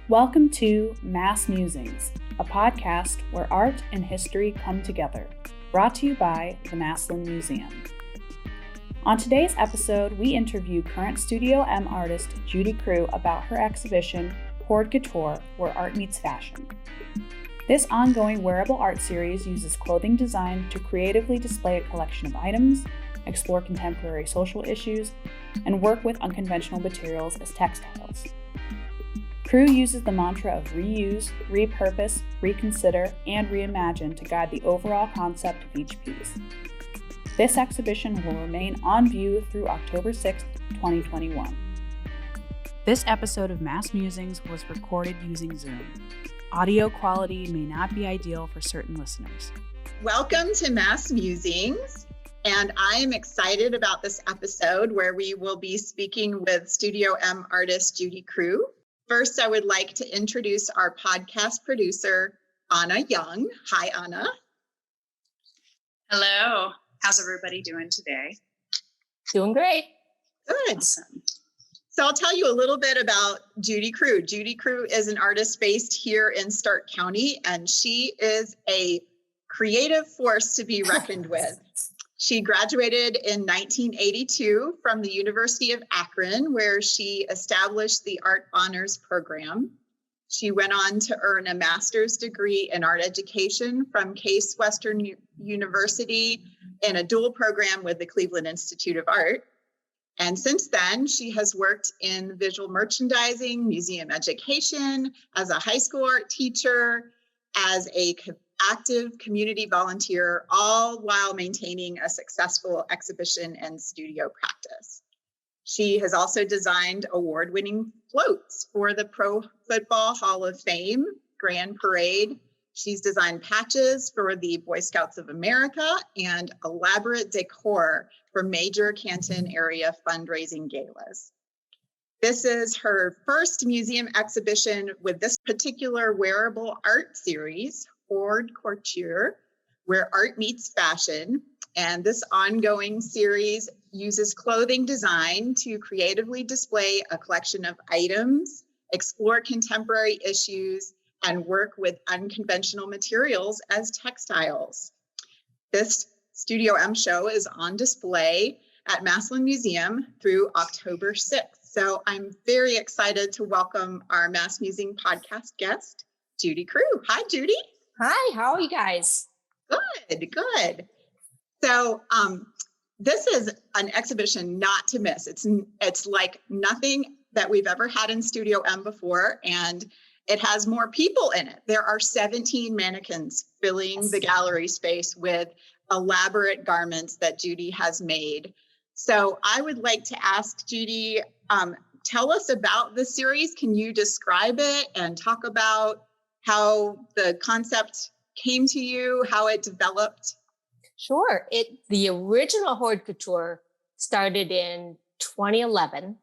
Welcome to MassMusings, a podcast where art and history come together, brought to you by the Massland Museum. On today's episode, we interview current Studio M artist Judi Krew about her exhibition, Hoard Couture, where art meets fashion. This ongoing wearable art series uses clothing design to creatively display a collection of items, explore contemporary social issues, and work with unconventional materials as textiles. Krew uses the mantra of reuse, repurpose, reconsider, and reimagine to guide the overall concept of each piece. This exhibition will remain on view through October 6, 2021. This episode of MassMusings was recorded using Zoom. Audio quality may not be ideal for certain listeners. Welcome to MassMusings, and I am excited about this episode where we will be speaking with Studio M artist Judi Krew. First, I would like to introduce our podcast producer, Anna Young. Hi, Anna. Hello. How's everybody doing today? Doing great. Good. Awesome. So I'll tell you a little bit about Judi Krew. Judi Krew is an artist based here in Stark County, and she is a creative force to be reckoned with. She graduated in 1982 from the University of Akron, where she established the Art Honors Program. She went on to earn a master's degree in art education from Case Western University in a dual program with the Cleveland Institute of Art. And since then, she has worked in visual merchandising, museum education, as a high school art teacher, as an active community volunteer, all while maintaining a successful exhibition and studio practice. She has also designed award-winning floats for the Pro Football Hall of Fame Grand Parade. She's designed patches for the Boy Scouts of America and elaborate decor for major Canton area fundraising galas. This is her first museum exhibition with this particular wearable art series, Hoard Couture, where art meets fashion. And this ongoing series uses clothing design to creatively display a collection of items, explore contemporary issues, and work with unconventional materials as textiles. This Studio M show is on display at Massland Museum through October 6th. So I'm very excited to welcome our MassMusing podcast guest, Judi Krew. Hi, Judi. Hi, how are you guys? Good. So this is an exhibition not to miss. It's like nothing that we've ever had in Studio M before, and it has more people in it. There are 17 mannequins filling the gallery space with elaborate garments that Judi has made. So I would like to ask Judi, tell us about the series. Can you describe it and talk about how the concept came to you, how it developed? Sure. The original Hoard Couture started in 2011,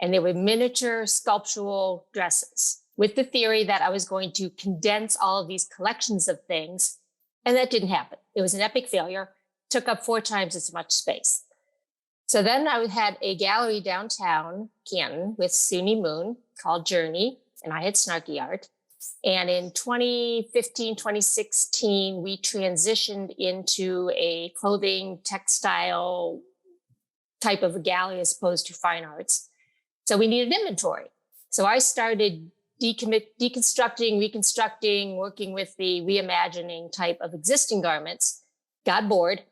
and they were miniature sculptural dresses with the theory that I was going to condense all of these collections of things, and that didn't happen. It was an epic failure, took up 4 times as much space. So then I had a gallery downtown Canton with SUNY Moon called Journey, and I had snarky art. And in 2015, 2016, we transitioned into a clothing textile type of a gallery as opposed to fine arts. So we needed inventory. So I started deconstructing, reconstructing, working with the reimagining type of existing garments, got bored,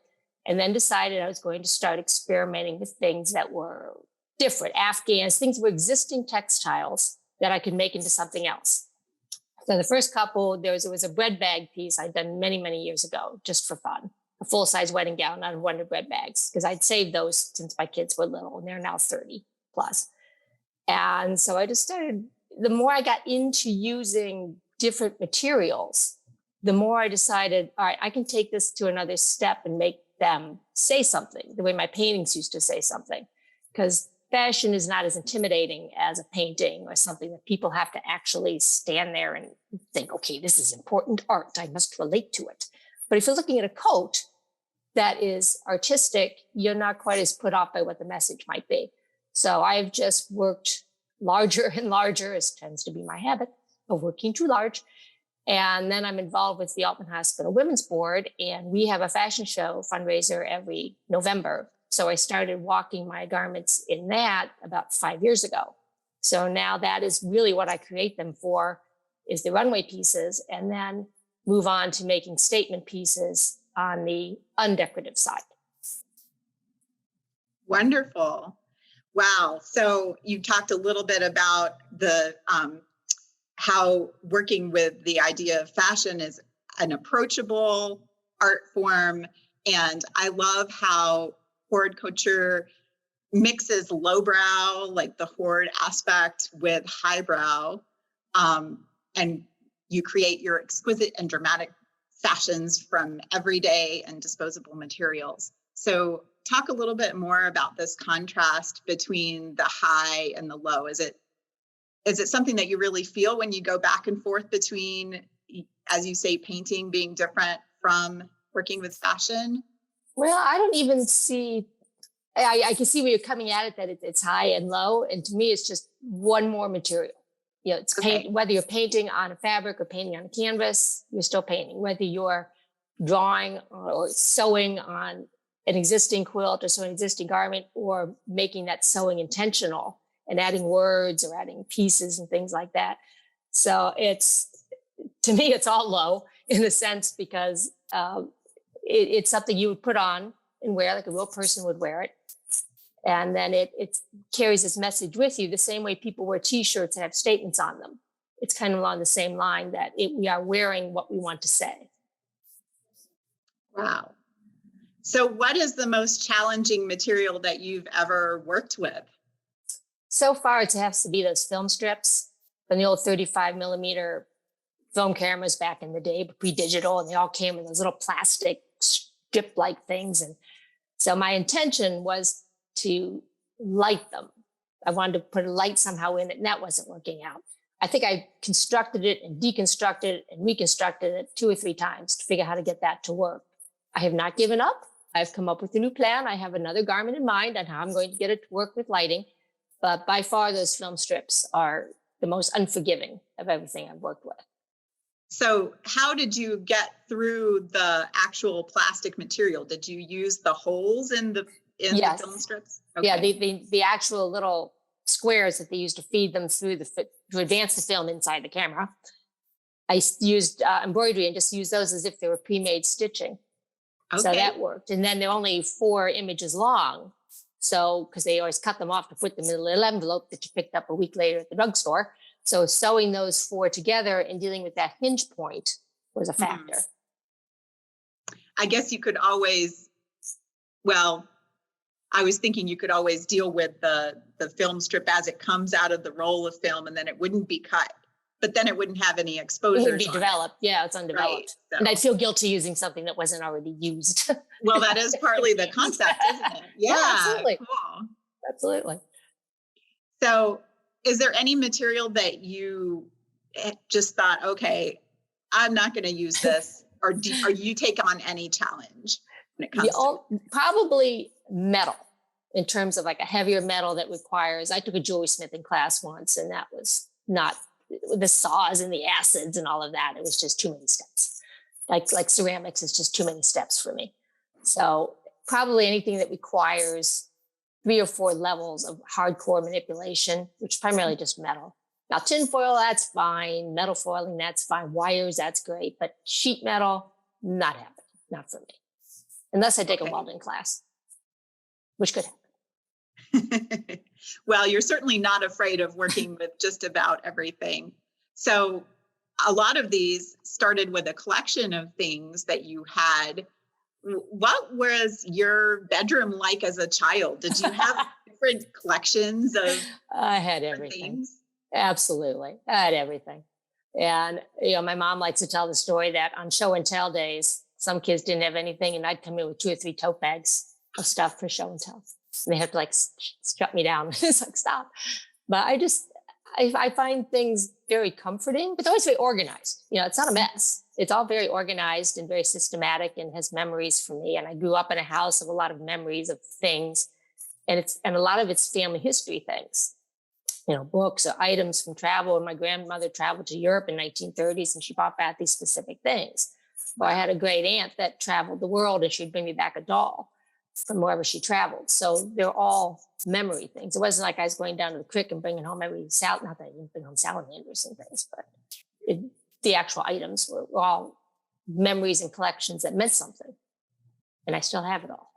and then decided I was going to start experimenting with things that were different, Afghans, things were existing textiles that I could make into something else. So the first couple, there was a bread bag piece I'd done many, many years ago, just for fun, a full-size wedding gown out of Wonder Bread bags, because I'd saved those since my kids were little, and they're now 30 plus. And so I just started, the more I got into using different materials, the more I decided, all right, I can take this to another step and make them say something, the way my paintings used to say something, because fashion is not as intimidating as a painting or something that people have to actually stand there and think, okay, this is important art, I must relate to it. But if you're looking at a coat that is artistic, you're not quite as put off by what the message might be. So I've just worked larger and larger, as tends to be my habit of working too large. And then I'm involved with the Altman Hospital Women's Board, and we have a fashion show fundraiser every November. So I started walking my garments in that about 5 years ago. So now that is really what I create them for, is the runway pieces, and then move on to making statement pieces on the undecorative side. Wonderful. Wow. So you talked a little bit about the how working with the idea of fashion is an approachable art form. And I love how Hoard Couture mixes lowbrow, like the Hoard aspect, with highbrow. And you create your exquisite and dramatic fashions from everyday and disposable materials. So talk a little bit more about this contrast between the high and the low. Is it something that you really feel when you go back and forth between, as you say, painting being different from working with fashion? Well, I don't even see, I can see where you're coming at it, that it's high and low. And to me, it's just one more material. You know, it's Okay. whether you're painting on a fabric or painting on a canvas, you're still painting. Whether you're drawing or sewing on an existing quilt or sewing an existing garment, or making that sewing intentional and adding words or adding pieces and things like that. So to me, it's all low in a sense, because it's something you would put on and wear, like a real person would wear it. And then it carries this message with you the same way people wear T-shirts that have statements on them. It's kind of along the same line that we are wearing what we want to say. Wow. So what is the most challenging material that you've ever worked with? So far, it has to be those film strips from the old 35 millimeter film cameras back in the day, but pre-digital, and they all came in those little plastic strip-like things. And so my intention was to light them. I wanted to put a light somehow in it, and that wasn't working out. I think I constructed it and deconstructed it and reconstructed it 2 or 3 times to figure out how to get that to work. I have not given up. I've come up with a new plan. I have another garment in mind on how I'm going to get it to work with lighting. But by far, those film strips are the most unforgiving of everything I've worked with. So how did you get through the actual plastic material? Did you use the holes in the Yes. film strips? Okay. Yeah, the actual little squares that they used to feed them through to advance the film inside the camera. I used embroidery and just used those as if they were pre-made stitching. Okay. So that worked. And then they're only 4 images long. So, because they always cut them off to put them in a little envelope that you picked up a week later at the drugstore. So sewing those 4 together and dealing with that hinge point was a factor. I guess you could always, well, I was thinking you could always deal with the film strip as it comes out of the roll of film, and then it wouldn't be cut, but then it wouldn't have any exposure. It wouldn't be developed. Yeah, it's undeveloped. Right, so. And I'd feel guilty using something that wasn't already used. Well, that is partly the concept, isn't it? Yeah, absolutely. Cool. Absolutely. So is there any material that you just thought, okay, I'm not going to use this, or you take on any challenge when it comes to probably metal, in terms of like a heavier metal that requires, I took a jewelry smithing class once, and that was not the saws and the acids and all of that. It was just too many steps. Like ceramics is just too many steps for me. So probably anything that requires 3 or 4 levels of hardcore manipulation, which is primarily just metal. Now, tin foil, that's fine. Metal foiling, that's fine. Wires, that's great. But sheet metal, not happening. Not for me. Unless I take a welding class, which could happen. Well, you're certainly not afraid of working with just about everything. So a lot of these started with a collection of things that you had. What was your bedroom like as a child? Did you have different collections of I had everything. Things? Absolutely. I had everything. And, my mom likes to tell the story that on show and tell days, some kids didn't have anything, and I'd come in with 2 or 3 tote bags of stuff for show and tell. And they have to shut me down. It's like, stop. But I find things very comforting, but they're always very organized. It's not a mess. It's all very organized and very systematic and has memories for me. And I grew up in a house of a lot of memories of things, and a lot of it's family history things. books or items from travel. And my grandmother traveled to Europe in 1930s and she brought back these specific things. Well, I had a great aunt that traveled the world and she'd bring me back a doll from wherever she traveled. So they're all memory things. It wasn't like I was going down to the creek and bringing home every salad. Not that I didn't bring home salamanders and things, but the actual items were all memories and collections that meant something. And I still have it all.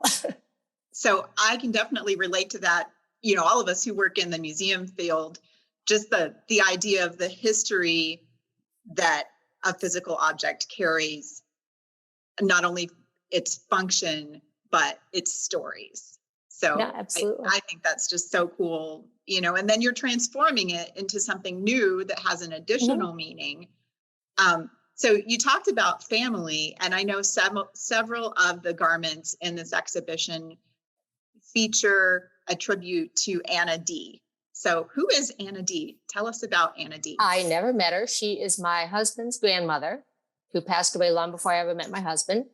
So I can definitely relate to that. All of us who work in the museum field, just the idea of the history that a physical object carries, not only its function, but its stories. So yeah, absolutely. I think that's just so cool, and then you're transforming it into something new that has an additional meaning. So you talked about family, and I know several of the garments in this exhibition feature a tribute to Anna D. So who is Anna D? Tell us about Anna D. I never met her. She is my husband's grandmother who passed away long before I ever met my husband.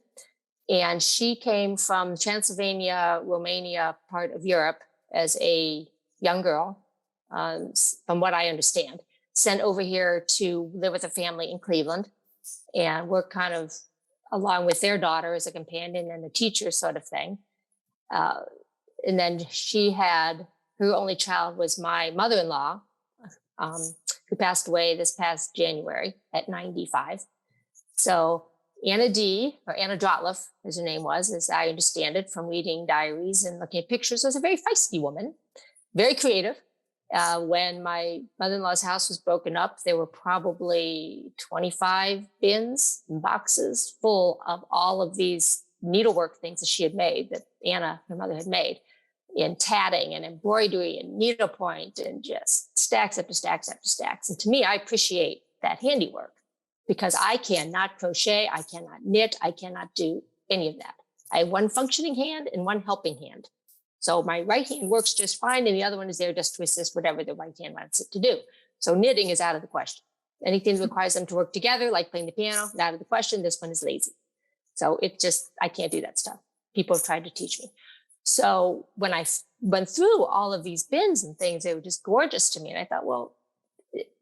And she came from Transylvania, Romania, part of Europe as a young girl, from what I understand, sent over here to live with a family in Cleveland and work kind of along with their daughter as a companion and a teacher sort of thing. And then she had, her only child was my mother-in-law, who passed away this past January at 95. So Anna D, or Anna Drotleff, as her name was, as I understand it from reading diaries and looking at pictures, was a very feisty woman, very creative. When my mother-in-law's house was broken up, there were probably 25 bins and boxes full of all of these needlework things that she had made, that Anna, her mother, had made, in tatting and embroidery and needlepoint and just stacks after stacks after stacks. And to me, I appreciate that handiwork because I cannot crochet, I cannot knit, I cannot do any of that. I have one functioning hand and one helping hand. So my right hand works just fine and the other one is there just to assist whatever the right hand wants it to do. So knitting is out of the question. Anything that requires them to work together, like playing the piano, out of the question. This one is lazy. So it just, I can't do that stuff. People have tried to teach me. So when I went through all of these bins and things, they were just gorgeous to me. And I thought, well,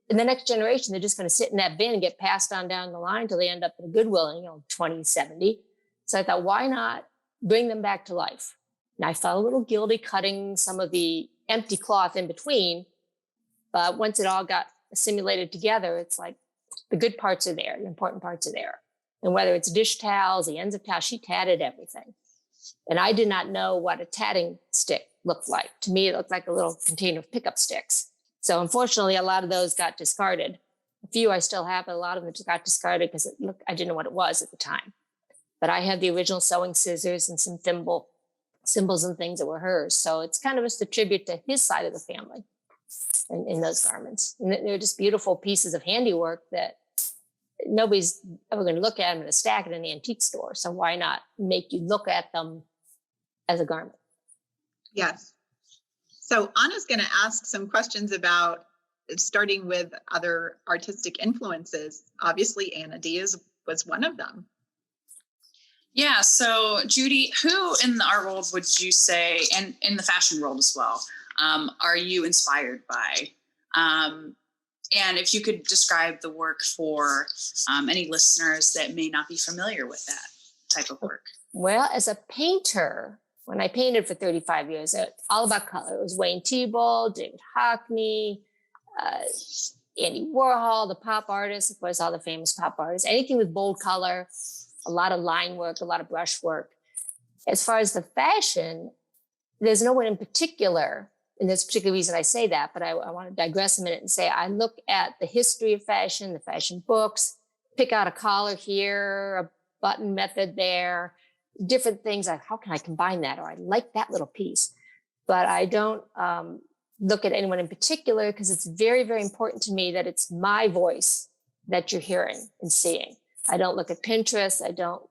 in the next generation, they're just going to sit in that bin and get passed on down the line till they end up in a Goodwill, 2070. So I thought, why not bring them back to life? And I felt a little guilty cutting some of the empty cloth in between. But once it all got assimilated together, it's like the good parts are there, the important parts are there. And whether it's dish towels, the ends of towels, she tatted everything. And I did not know what a tatting stick looked like. To me, it looked like a little container of pickup sticks. So unfortunately, a lot of those got discarded. A few I still have, but a lot of them just got discarded because I didn't know what it was at the time. But I have the original sewing scissors and some symbols and things that were hers. So it's kind of just a tribute to his side of the family in those garments. And they're just beautiful pieces of handiwork that nobody's ever going to look at them in a stack at an antique store. So why not make you look at them as a garment? Yes. So Anna's going to ask some questions about starting with other artistic influences. Obviously, Anna D was one of them. Yeah. So Judi, who in the art world would you say, and in the fashion world as well, are you inspired by? And if you could describe the work for any listeners that may not be familiar with that type of work. Well, as a painter, when I painted for 35 years, all about color. It was Wayne Thiebaud, David Hockney, Andy Warhol, the pop artists, of course, all the famous pop artists, anything with bold color, a lot of line work, a lot of brush work. As far as the fashion, there's no one in particular, and there's a particular reason I say that, but I want to digress a minute and say I look at the history of fashion, the fashion books, pick out a collar here, a button method there, different things like how can I combine that? Or I like that little piece. But I don't look at anyone in particular because it's very, very important to me that it's my voice that you're hearing and seeing. I don't look at Pinterest. I don't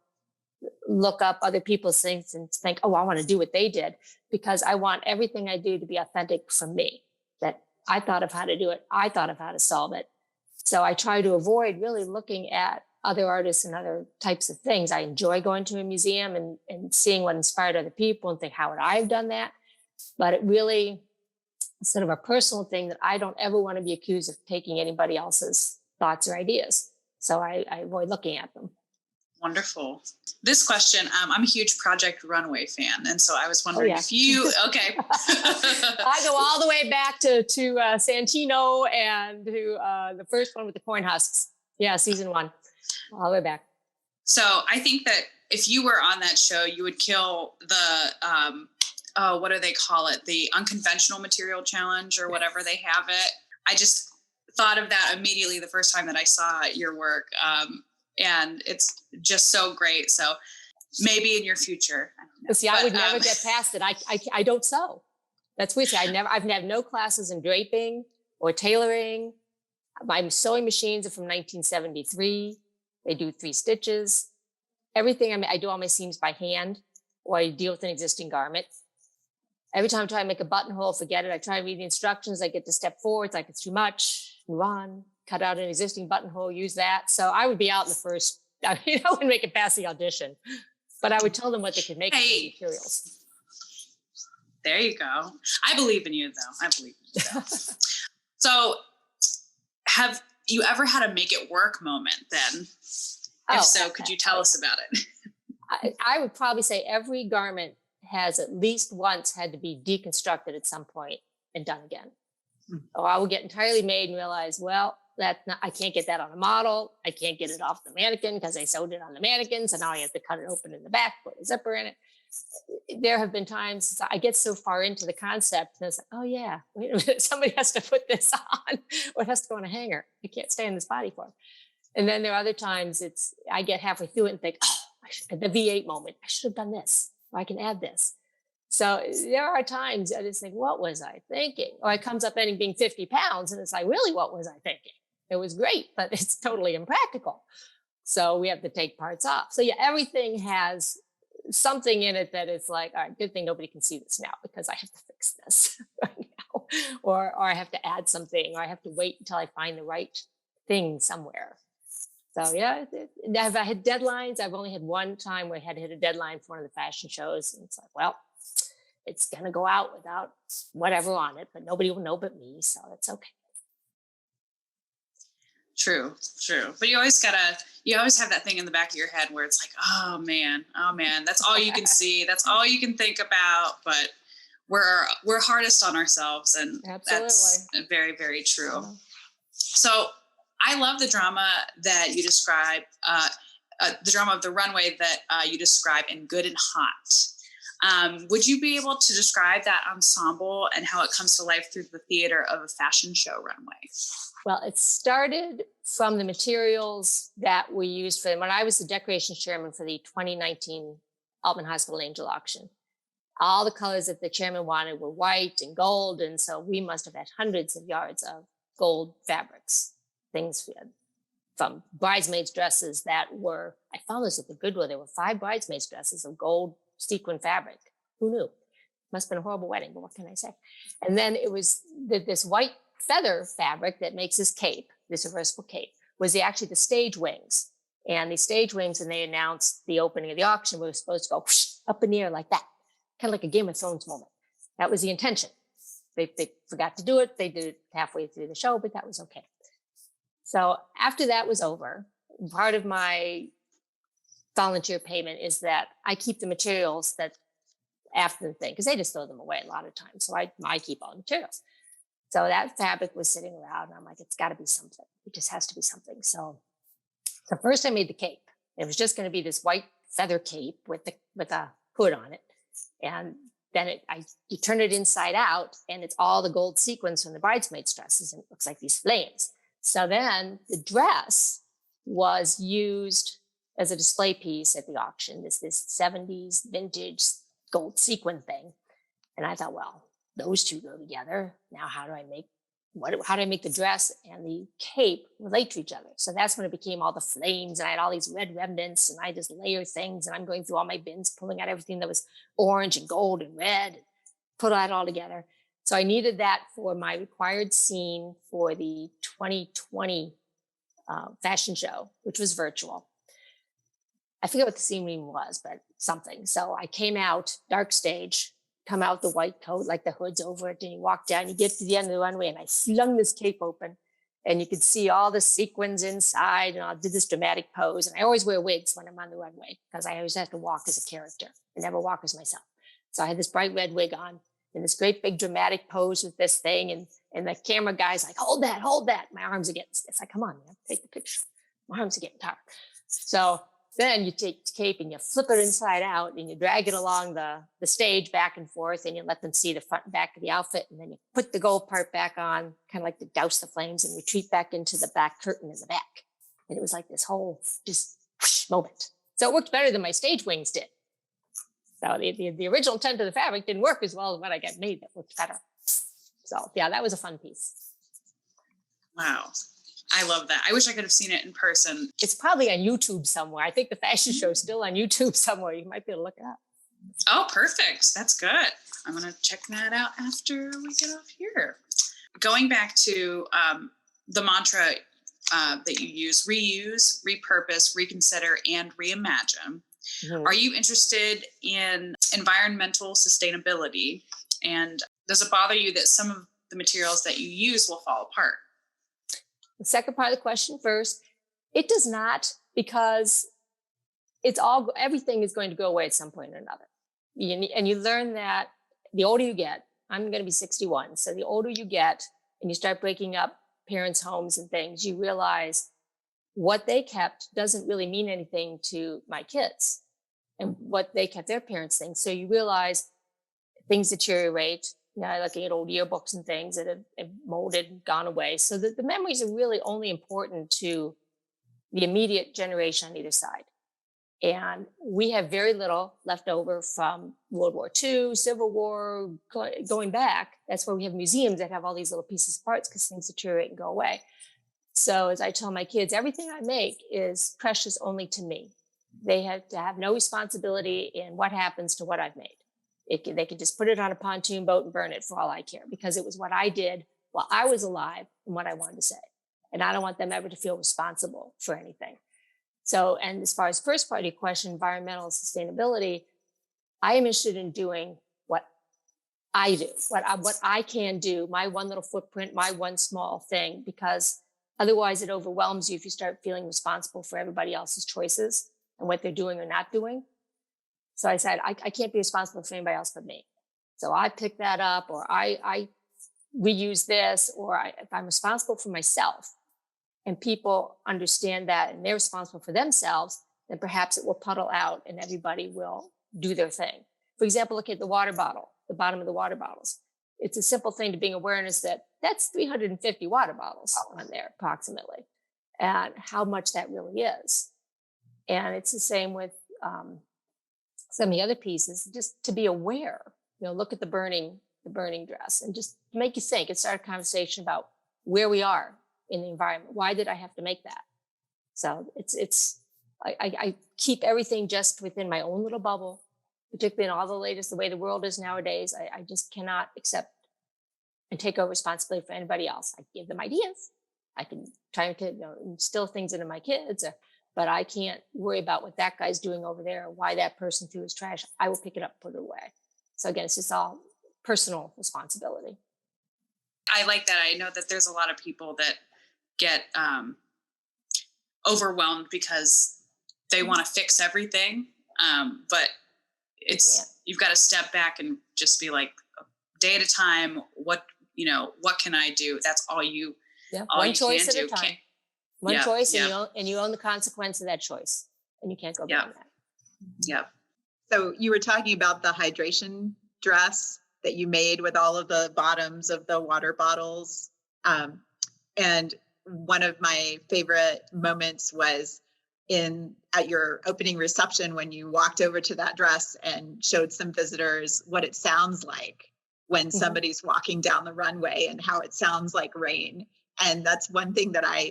look up other people's things and think, oh, I want to do what they did, because I want everything I do to be authentic from me, that I thought of how to do it. I thought of how to solve it. So I try to avoid really looking at other artists and other types of things. I enjoy going to a museum and seeing what inspired other people and think, how would I have done that? But it really, sort of a personal thing that I don't ever want to be accused of taking anybody else's thoughts or ideas. So I avoid looking at them. Wonderful. This question, I'm a huge Project Runway fan. And so I was wondering if you, okay. I go all the way back to Santino and to the first one with the corn husks. Yeah, season 1, all the way back. So I think that if you were on that show, you would kill the, what do they call it? The unconventional material challenge or whatever they have it. I just thought of that immediately the first time that I saw your work. And it's just so great. So maybe in your future. See, I would never get past it. I don't sew. That's weird. I've had no classes in draping or tailoring. My sewing machines are from 1973. They do 3 stitches. Everything I do all my seams by hand, or I deal with an existing garment. Every time I try to make a buttonhole, forget it. I try to read the instructions. I get to step 4. It's like, it's too much. Move on. Cut out an existing buttonhole, use that. So I would be out in the first, I wouldn't make it past the audition, but I would tell them what they could make with the materials. There you go. I believe in you, though. I believe in you. So have you ever had a make it work moment then? If so, could you tell us about it? I would probably say every garment has at least once had to be deconstructed at some point and done again. Or I will get entirely made and realize, well, I can't get that on a model. I can't get it off the mannequin because I sewed it on the mannequin. So now I have to cut it open in the back, put a zipper in it. There have been times I get so far into the concept and it's like, oh yeah, wait a minute, somebody has to put this on or it has to go on a hanger. I can't stay in this body form. And then there are other times I get halfway through it and think, oh, the V8 moment, I should have done this, or I can add this. So there are times I just think, what was I thinking? Or it comes up ending being 50 pounds and it's like, really, what was I thinking? It was great, but it's totally impractical. So we have to take parts off. So yeah, everything has something in it that is like, all right, good thing nobody can see this now because I have to fix this right now. Or I have to add something, or I have to wait until I find the right thing somewhere. So yeah, have I had deadlines? I've only had one time where I had to hit a deadline for one of the fashion shows. And it's like, well, it's going to go out without whatever on it, but nobody will know but me. So it's okay. True. But you always have that thing in the back of your head where it's like, oh man, that's all you can see. That's all you can think about. But we're hardest on ourselves. And Absolutely. That's very, very true. So I love the drama that you describe, the drama of the runway that you describe in Good and Hot. Would you be able to describe that ensemble and how it comes to life through the theater of a fashion show runway? Well, it started from the materials that we used when I was the decorations chairman for the 2019 Altman Hospital Angel auction. All the colors that the chairman wanted were white and gold. And so we must have had hundreds of yards of gold fabrics, things from bridesmaids dresses that were, I found this at the Goodwill, there were 5 bridesmaids dresses of gold sequin fabric. Who knew? Must have been a horrible wedding, but what can I say? And then it was this white feather fabric that makes this cape, this reversible cape, was actually the stage wings. And the stage wings, when they announced the opening of the auction, were supposed to go whoosh, up in the air like that, kind of like a Game of Thrones moment. That was the intention. They forgot to do it. They did it halfway through the show, but that was okay. So after that was over, part of my volunteer payment is that I keep the materials that after the thing, because they just throw them away a lot of times. So I keep all the materials. So that fabric was sitting around and I'm like, it's got to be something. It just has to be something. So first I made the cape. It was just going to be this white feather cape with a hood on it. And then you turn it inside out and it's all the gold sequins from the bridesmaids dresses and it looks like these flames. So then the dress was used as a display piece at the auction, this 70s vintage gold sequin thing. And I thought, well, those two go together. Now, how do I make the dress and the cape relate to each other? So that's when it became all the flames and I had all these red remnants and I just layer things and I'm going through all my bins, pulling out everything that was orange and gold and red, and put that all together. So I needed that for my required scene for the 2020 fashion show, which was virtual. I forget what the scene even was, but something. So I came out, dark stage, come out the white coat, like the hood's over it, and you walk down, you get to the end of the runway, and I flung this cape open, and you could see all the sequins inside, and I did this dramatic pose. And I always wear wigs when I'm on the runway because I always have to walk as a character. I never walk as myself. So I had this bright red wig on and this great big dramatic pose with this thing. And the camera guy's like, hold that. My arms are getting stiff. It's like, come on, man, take the picture. My arms are getting tired. So then you take the cape and you flip it inside out and you drag it along the stage back and forth, and you let them see the front and back of the outfit. And then you put the gold part back on, kind of like to douse the flames, and retreat back into the back curtain in the back. And it was like this whole just whoosh moment. So it worked better than my stage wings did. So the original intent of the fabric didn't work as well as what I got made that worked better. So yeah, that was a fun piece. Wow. I love that. I wish I could have seen it in person. It's probably on YouTube somewhere. I think the fashion show is still on YouTube somewhere. You might be able to look it up. Oh, perfect. That's good. I'm going to check that out after we get off here. Going back to the mantra that you use, reuse, repurpose, reconsider, and reimagine. Mm-hmm. Are you interested in environmental sustainability? And does it bother you that some of the materials that you use will fall apart? The second part of the question first, it does not, because everything is going to go away at some point or another. And you learn that the older you get, I'm going to be 61. So the older you get and you start breaking up parents' homes and things, you realize what they kept doesn't really mean anything to my kids and what they kept their parents think. So you realize things deteriorate. Looking at old yearbooks and things that have molded and gone away. So that the memories are really only important to the immediate generation on either side. And we have very little left over from World War II, Civil War, going back. That's why we have museums that have all these little pieces of parts, because things deteriorate and go away. So as I tell my kids, everything I make is precious only to me. They have to have no responsibility in what happens to what I've made. They could just put it on a pontoon boat and burn it for all I care, because it was what I did while I was alive and what I wanted to say. And I don't want them ever to feel responsible for anything. So, and as far as first part of your question, environmental sustainability, I am interested in doing what I do, what I can do, my one little footprint, my one small thing, because otherwise it overwhelms you if you start feeling responsible for everybody else's choices and what they're doing or not doing. So I said, I can't be responsible for anybody else but me. So I pick that up, or I reuse this, or if I'm responsible for myself and people understand that and they're responsible for themselves, then perhaps it will puddle out and everybody will do their thing. For example, look at the water bottle, the bottom of the water bottles. It's a simple thing to bring awareness that that's 350 water bottles on there approximately, and how much that really is. And it's the same with some of the other pieces, just to be aware, look at the burning dress and just make you think and start a conversation about where we are in the environment. Why did I have to make that? So I keep everything just within my own little bubble, particularly in all the latest, the way the world is nowadays. I just cannot accept and take over responsibility for anybody else. I give them ideas. I can try to instill things into my kids, but I can't worry about what that guy's doing over there, or why that person threw his trash. I will pick it up, put it away. So again, it's just all personal responsibility. I like that. I know that there's a lot of people that get overwhelmed because they want to fix everything. But you've got to step back and just be like, day at a time, what can I do? That's all you, one choice at a time. One choice, yeah. And you own the consequence of that choice, and you can't go beyond that. Yeah. So you were talking about the hydration dress that you made with all of the bottoms of the water bottles. And one of my favorite moments was at your opening reception, when you walked over to that dress and showed some visitors what it sounds like when somebody's walking down the runway, and how it sounds like rain. And that's one thing that I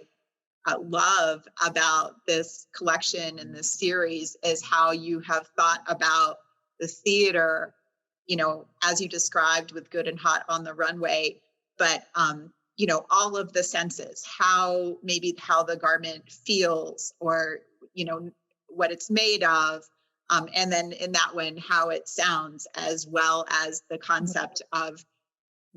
love about this collection and this series, is how you have thought about the theater, as you described with Good and Hot on the Runway, but all of the senses, how the garment feels, or what it's made of, And then in that one, how it sounds, as well as the concept of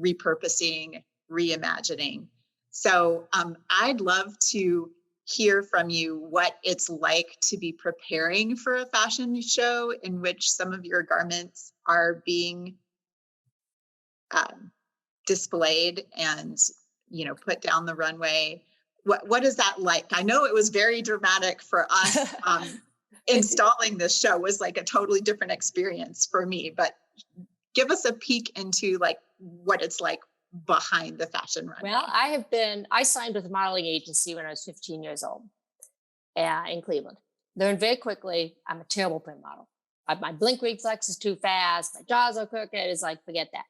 repurposing, reimagining. So I'd love to hear from you what it's like to be preparing for a fashion show in which some of your garments are being displayed and, you know, put down the runway. What is that like? I know it was very dramatic for us. Installing this show was like a totally different experience for me, but give us a peek into like what it's like behind the fashion runway. Well, I signed with a modeling agency when I was 15 years old in Cleveland. Learned very quickly, I'm a terrible print model. My blink reflex is too fast. My jaws are crooked. It's like, forget that.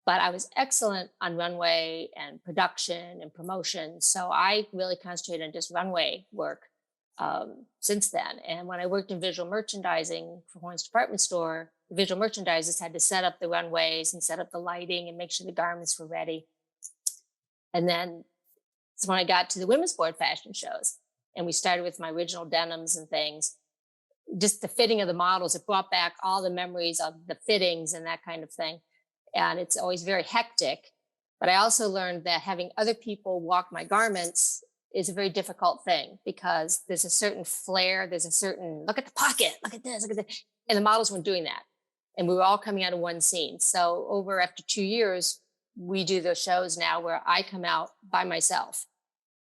But I was excellent on runway and production and promotion. So I really concentrated on just runway work since then. And when I worked in visual merchandising for Horn's department store, the visual merchandisers had to set up the runways and set up the lighting and make sure the garments were ready. And then so when I got to the women's board fashion shows, and we started with my original denims and things, just the fitting of the models, it brought back all the memories of the fittings and that kind of thing. And it's always very hectic. But I also learned that having other people walk my garments is a very difficult thing, because there's a certain flair, there's a certain, look at the pocket, look at this, look at this. And the models weren't doing that. And we were all coming out of one scene. So after 2 years, we do those shows now where I come out by myself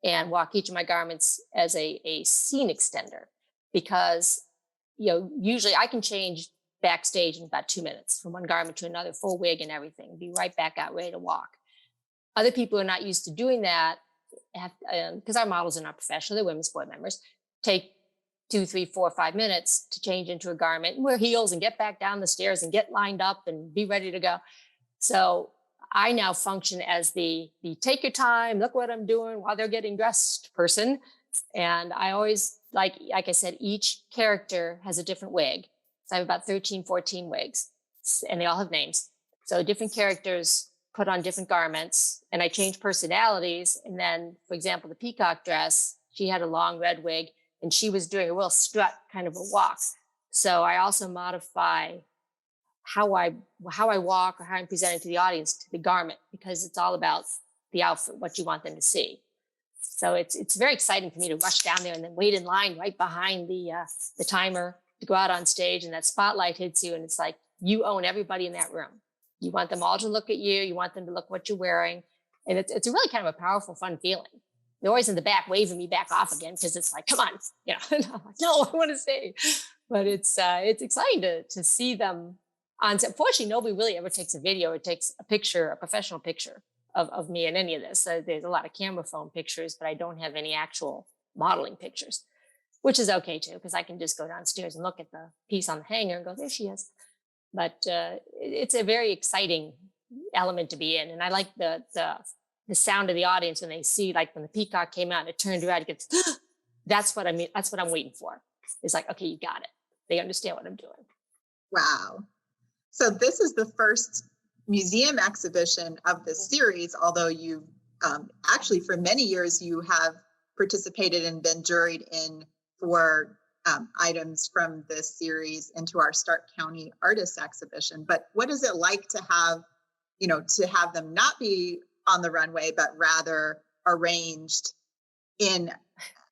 and walk each of my garments as a scene extender, because, you know, usually I can change backstage in about 2 minutes from one garment to another, full wig and everything, be right back out ready to walk. Other people are not used to doing that, because our models are not professional, they're women's board members, take 2, 3, 4, 5 minutes to change into a garment and wear heels and get back down the stairs and get lined up and be ready to go. So I now function as the take your time, look what I'm doing while they're getting dressed person. And I always, like I said, each character has a different wig. So I have about 13, 14 wigs, and they all have names. So different characters put on different garments, and I change personalities. And then, for example, the peacock dress, she had a long red wig, and she was doing a real strut kind of a walk. So I also modify how I walk or how I'm presenting to the audience to the garment, because it's all about the outfit, what you want them to see. So it's very exciting for me to rush down there and then wait in line right behind the timer to go out on stage, and that spotlight hits you, and it's like you own everybody in that room. You want them all to look at you. You want them to look what you're wearing, and it's a really kind of a powerful, fun feeling. They're always in the back waving me back off again, because it's like, come on, you know. And I'm like, no, I want to stay. But it's exciting to see them on set. Fortunately, nobody really ever takes a video or takes a picture, a professional picture of me in any of this. There's a lot of camera phone pictures, but I don't have any actual modeling pictures, which is okay too, because I can just go downstairs and look at the piece on the hanger and go, there she is. But it's a very exciting element to be in. And I like the sound of the audience when they see, like when the peacock came out and it turned around, it gets, that's what I mean. That's what I'm waiting for. It's like, okay, you got it. They understand what I'm doing. Wow. So this is the first museum exhibition of this series, although you actually for many years you have participated and been juried in for items from this series into our Stark County Artists Exhibition. But what is it like to have, you know, to have them not be on the runway, but rather arranged in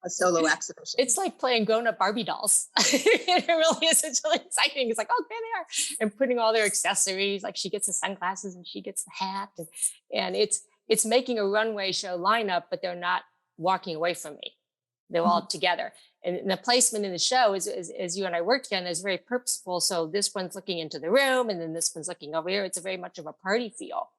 a solo exhibition? It's like playing grown-up Barbie dolls. It really is. It's really exciting. It's like, oh, there they are. And putting all their accessories, like she gets the sunglasses and she gets the hat. And it's making a runway show lineup, but they're not walking away from me. They're all together. And the placement in the show is, as you and I worked together, is very purposeful. So this one's looking into the room, and then this one's looking over here. It's a very much of a party feel.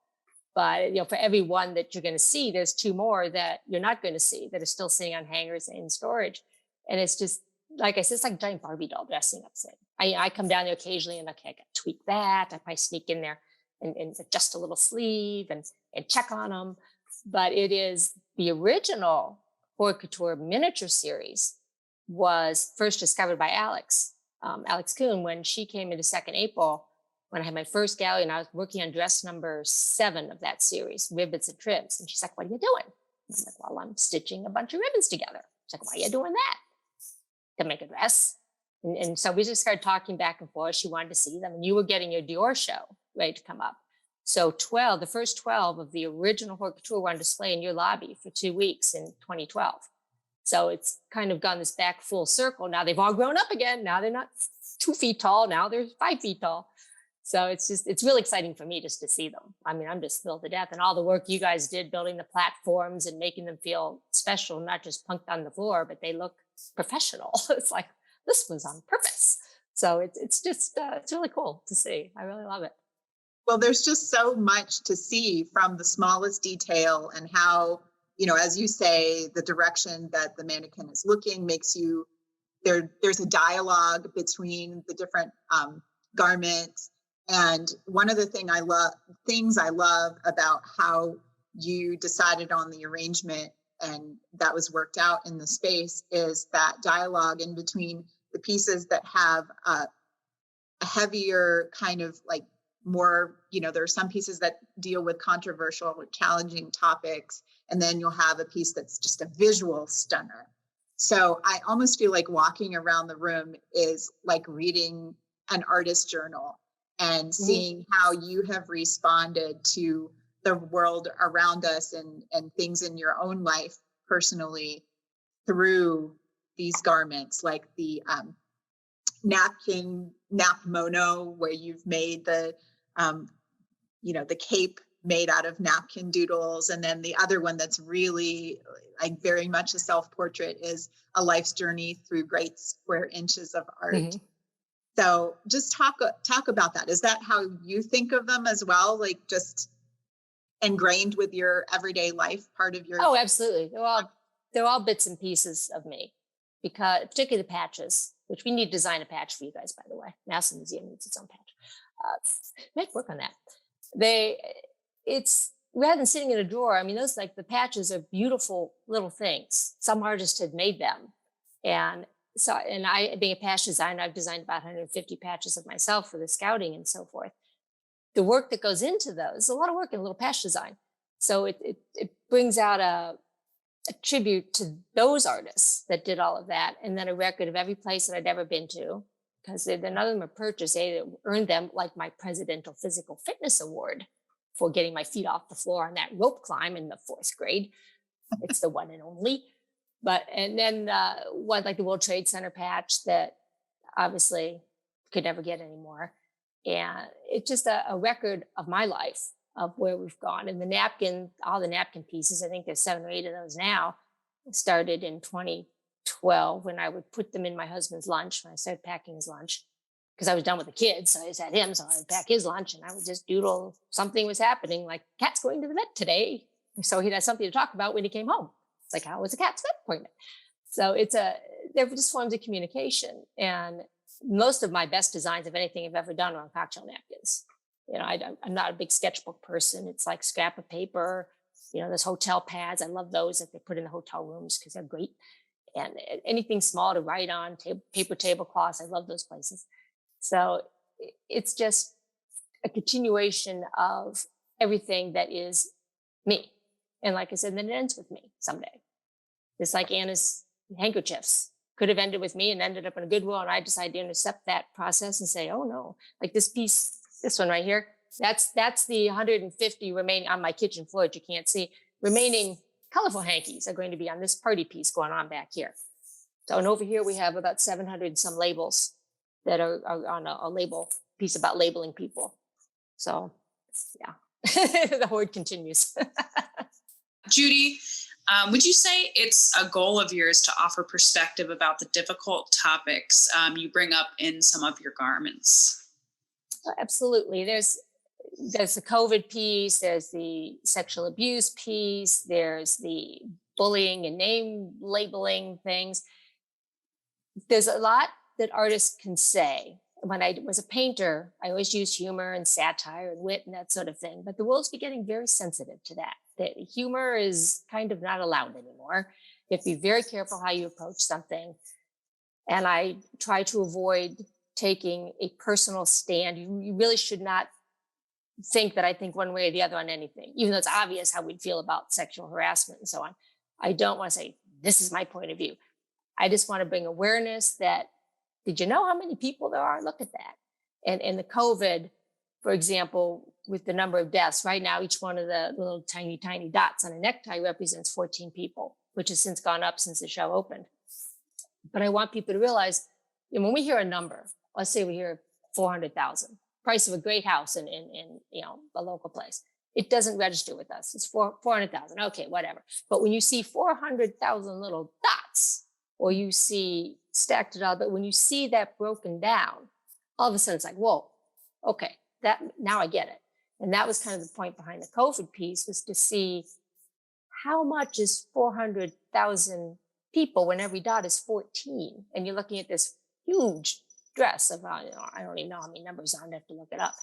But, you know, for every one that you're going to see, there's 2 more that you're not going to see that are still sitting on hangers in storage. And it's just, like I said, it's like a giant Barbie doll dressing up. So I come down there occasionally and okay, I got to tweak that. I might sneak in there and adjust a little sleeve and check on them. But it is the original Hoard Couture miniature series was first discovered by Alex Kuhn when she came into Second April, when I had my first gallery, and I was working on dress number 7 of that series, ribbons and trims. And she's like, what are you doing? I'm like, well, I'm stitching a bunch of ribbons together. She's like, why are you doing that? To make a dress. And so we just started talking back and forth. She wanted to see them, and you were getting your Dior show ready to come up. So the first 12 of the original Hoard Couture were on display in your lobby for 2 weeks in 2012. So it's kind of gone this back full circle. Now they've all grown up again. Now they're not 2 feet tall. Now they're 5 feet tall. So it's really exciting for me just to see them. I mean, I'm just thrilled to death. And all the work you guys did building the platforms and making them feel special, not just punked on the floor, but they look professional. It's like, this was on purpose. So it's just, it's really cool to see. I really love it. Well, there's just so much to see from the smallest detail, and how, as you say, the direction that the mannequin is looking makes you, there's a dialogue between the different garments. And one of the things I love about how you decided on the arrangement and that was worked out in the space is that dialogue in between the pieces that have a heavier kind of like more, there are some pieces that deal with controversial or challenging topics, and then you'll have a piece that's just a visual stunner. So I almost feel like walking around the room is like reading an artist journal and seeing how you have responded to the world around us and things in your own life personally through these garments, like the napmono, where you've made the cape made out of napkin doodles. And then the other one that's really like very much a self-portrait is A Life's Journey Through Great Square Inches of Art. Mm-hmm. So just talk about that. Is that how you think of them as well? Like just ingrained with your everyday life, part of your... Oh, absolutely. They're all bits and pieces of me, because particularly the patches, which we need to design a patch for you guys, by the way. Massillon Museum needs its own patch. Make work on that. It's rather than sitting in a drawer, I mean, those, like, the patches are beautiful little things. Some artists had made them. And I, being a patch designer, I've designed about 150 patches of myself for the scouting and so forth. The work that goes into those, a lot of work in a little patch design. So it brings out a tribute to those artists that did all of that, and then a record of every place that I'd ever been to, because none of them are purchased. They earned them, like my Presidential Physical Fitness Award for getting my feet off the floor on that rope climb in the 4th grade. It's the one and only. And then one like the World Trade Center patch that obviously could never get anymore. And it's just a record of my life, of where we've gone. And all the napkin pieces, I think there's 7 or 8 of those now, started in 2012 when I would put them in my husband's lunch when I started packing his lunch, because I was done with the kids. So I just had him, so I would pack his lunch and I would just doodle something was happening, like cat's going to the vet today. So he'd have something to talk about when he came home. It's like, how was the cat's vet appointment? So they're just forms of communication. And most of my best designs of anything I've ever done are on cocktail napkins. I'm not a big sketchbook person. It's like scrap of paper, those hotel pads. I love those that they put in the hotel rooms because they're great. And anything small to write on, paper tablecloths. I love those places. So it's just a continuation of everything that is me. And like I said, then it ends with me someday. It's like Anna's handkerchiefs could have ended with me and ended up in a Goodwill. And I decided to intercept that process and say, oh no, like this piece, this one right here, that's the 150 remaining on my kitchen floor that you can't see. Remaining colorful hankies are going to be on this party piece going on back here. So, and over here we have about 700 some labels that are on a label piece about labeling people. So yeah, the hoard continues. Judi, would you say it's a goal of yours to offer perspective about the difficult topics you bring up in some of your garments? Absolutely. There's the COVID piece, there's the sexual abuse piece, there's the bullying and name labeling things. There's a lot that artists can say. When I was a painter, I always used humor and satire and wit and that sort of thing, but the world's getting very sensitive to that. That humor is kind of not allowed anymore. You have to be very careful how you approach something. And I try to avoid taking a personal stand. You really should not think that I think one way or the other on anything, even though it's obvious how we'd feel about sexual harassment and so on. I don't want to say, this is my point of view. I just want to bring awareness that did you know how many people there are? Look at that. And the COVID, for example, with the number of deaths, right now, each one of the little tiny, tiny dots on a necktie represents 14 people, which has since gone up since the show opened. But I want people to realize, when we hear a number, let's say we hear 400,000, price of a great house in a local place, it doesn't register with us. It's 400,000. Okay, whatever. But when you see 400,000 little dots, or you see stacked it all, but when you see that broken down, all of a sudden it's like, whoa, okay, that now I get it. And that was kind of the point behind the COVID piece, was to see how much is 400,000 people when every dot is 14, and you're looking at this huge dress of, I don't even know how many numbers are, I have to look it up.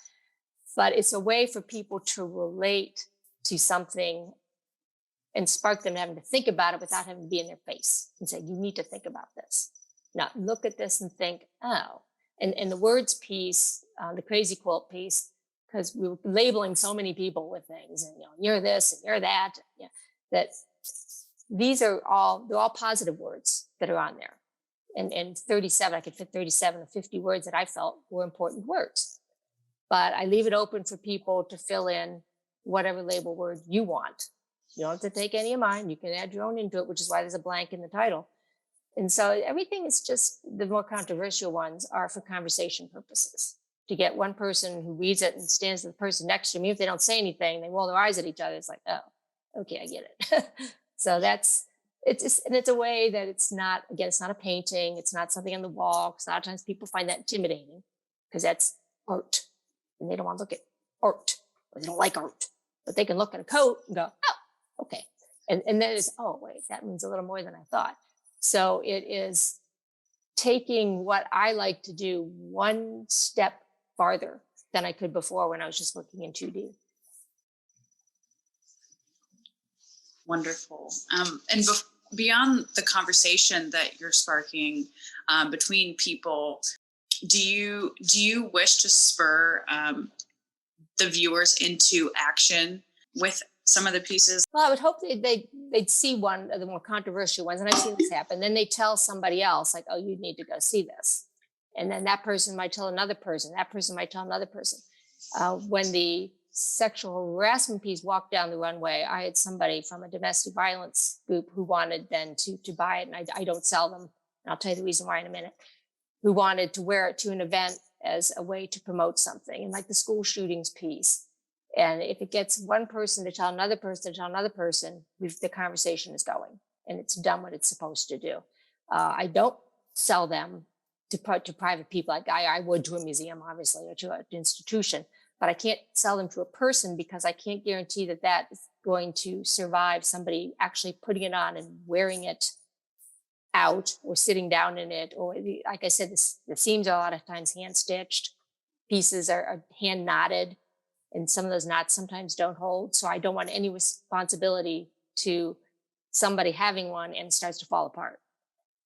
But it's a way for people to relate to something and spark them having to think about it without having to be in their face and say, you need to think about this. Now look at this and think, oh. And the words piece, the crazy quilt piece, because we were labeling so many people with things, and you're this and you're that, that these are they're all positive words that are on there. And 37, I could fit 37 or 50 words that I felt were important words. But I leave it open for people to fill in whatever label word you want. You don't have to take any of mine. You can add your own into it, which is why there's a blank in the title. And so everything is just, the more controversial ones are for conversation purposes, to get one person who reads it and stands to the person next to me. If they don't say anything, they roll their eyes at each other. It's like, oh, okay, I get it. So it's a way that it's not a painting. It's not something on the wall. Because a lot of times people find that intimidating, because that's art, and they don't want to look at art, or they don't like art, but they can look at a coat and go, oh, okay. And then it's, oh, wait, that means a little more than I thought. So it is taking what I like to do one step farther than I could before when I was just looking in 2D. Wonderful. And beyond the conversation that you're sparking between people, do you wish to spur the viewers into action with some of the pieces? Well, I would hope they'd see one of the more controversial ones, and I've seen this happen. Then they tell somebody else, like, oh, you need to go see this. And then that person might tell another person. That person might tell another person. When the sexual harassment piece walked down the runway, I had somebody from a domestic violence group who wanted then to buy it, and I don't sell them, and I'll tell you the reason why in a minute, who wanted to wear it to an event as a way to promote something, and like the school shootings piece. And if it gets one person to tell another person to tell another person, the conversation is going, and it's done what it's supposed to do. I don't sell them to private people like I would to a museum, obviously, or to an institution, but I can't sell them to a person, because I can't guarantee that is going to survive somebody actually putting it on and wearing it out, or sitting down in it. Or like I said, the seams are a lot of times hand stitched, pieces are hand knotted, and some of those knots sometimes don't hold. So I don't want any responsibility to somebody having one and it starts to fall apart.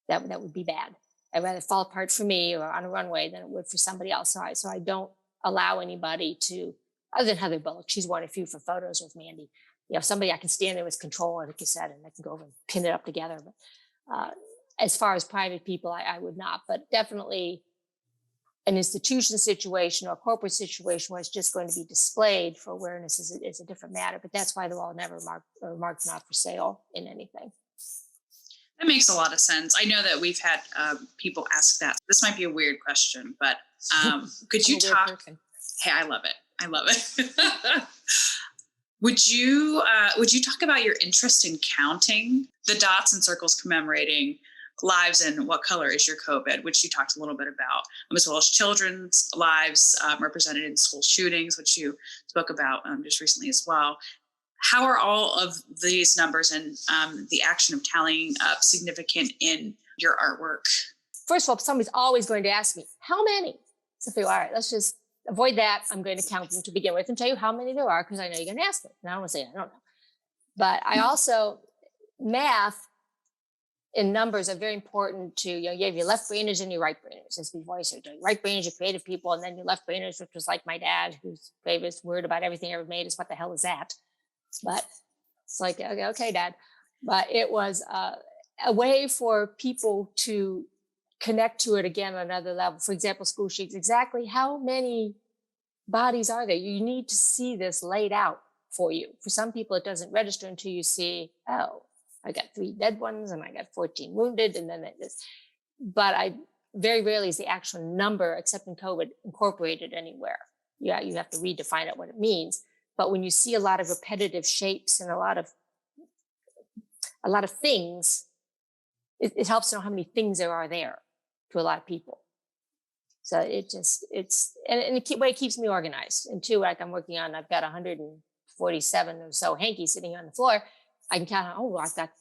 That would be bad. I'd rather fall apart for me or on a runway than it would for somebody else. So I don't allow anybody to, other than Heather Bullock, she's won a few for photos with Mandy. Somebody I can stand there with control and a cassette, and I can go over and pin it up together. But as far as private people, I would not. But definitely an institution situation or a corporate situation where it's just going to be displayed for awareness is a different matter. But that's why they're all never marked not for sale in anything. That makes a lot of sense. I know that we've had people ask that. This might be a weird question, but could you talk? Hey, I love it. I love it. Would you talk about your interest in counting the dots and circles commemorating lives, and what color is your COVID, which you talked a little bit about, as well as children's lives represented in school shootings, which you spoke about just recently as well. How are all of these numbers and the action of tallying up significant in your artwork? First of all, somebody's always going to ask me, how many? So I feel, all right, let's just avoid that. I'm going to count them to begin with and tell you how many there are, because I know you're going to ask me. And I don't want to say I don't know. But I also, math and numbers are very important to, you have your left brainers and your right brainers. As we've always said, your right brainers are creative people, and then your left brainers, which was like my dad, whose favorite word about everything ever made is, what the hell is that? But it's like, okay, Dad. But it was a way for people to connect to it again on another level. For example, school sheets, exactly how many bodies are there? You need to see this laid out for you. For some people, it doesn't register until you see, oh, I got 3 dead ones and I got 14 wounded. And then this, but very rarely is the actual number, except in COVID, incorporated anywhere. Yeah, you have to read to find out what it means. But when you see a lot of repetitive shapes and a lot of things, it helps to know how many things there are there to a lot of people. So it's the way it keeps me organized. And two, like I'm working on, I've got 147 or so hankies sitting on the floor. I can count, I've got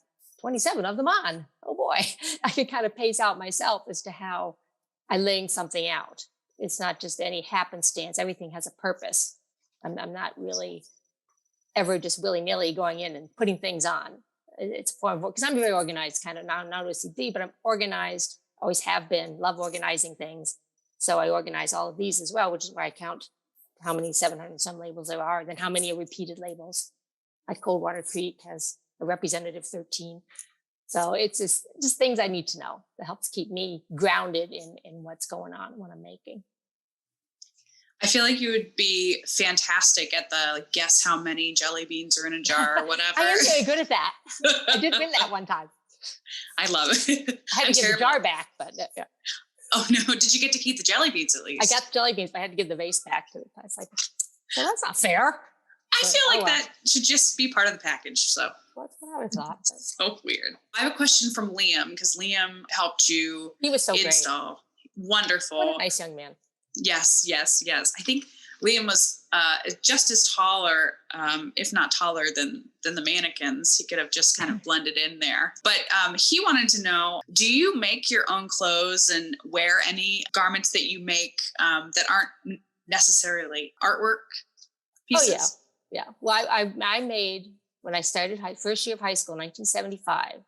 27 of them on. Oh boy, I can kind of pace out myself as to how I'm laying something out. It's not just any happenstance. Everything has a purpose. I'm not really ever just willy-nilly going in and putting things on. It's a form of, because I'm very organized, kind of not OCD, but I'm organized, always have been, love organizing things. So I organize all of these as well, which is where I count how many 700 and some labels there are, then how many are repeated labels. Like Coldwater Creek has a representative 13. So it's just things I need to know that helps keep me grounded in what's going on, what I'm making. I feel like you would be fantastic at the guess how many jelly beans are in a jar or whatever. I am very good at that. I did win that one time. I love it. I had to give the jar back, but yeah. Oh no, did you get to keep the jelly beans at least? I got the jelly beans, but I had to give the vase back to the place. Like, well, that's not fair. I feel like that should just be part of the package. So that's what I would thought. So weird. I have a question from Liam, because Liam helped you. He was so install. Great. Wonderful. What a nice young man. Yes. I think Liam was just as taller, if not taller than the mannequins. He could have just kind of blended in there. But he wanted to know, do you make your own clothes and wear any garments that you make that aren't necessarily artwork pieces? Oh, yeah. Well, I made, when I started first year of high school in 1975,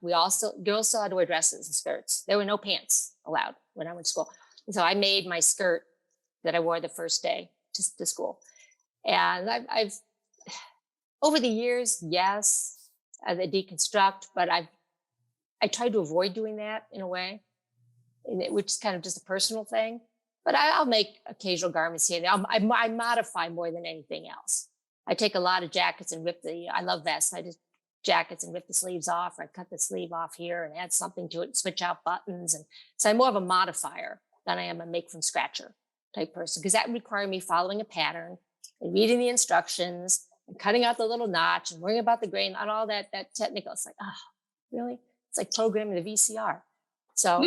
girls still had to wear dresses and skirts. There were no pants allowed when I went to school. And so I made my skirt that I wore the first day to school. And I've over the years, yes, I deconstruct, but I tried to avoid doing that in a way, which is kind of just a personal thing. But I'll make occasional garments here and there. I modify more than anything else. I take a lot of jackets and I love vests. I just jackets and rip the sleeves off, or I cut the sleeve off here and add something to it, and switch out buttons. And so I'm more of a modifier than I am a make from scratcher type person, because that would require me following a pattern and reading the instructions and cutting out the little notch and worrying about the grain and all that technical. It's like, oh, really? It's like programming the VCR. So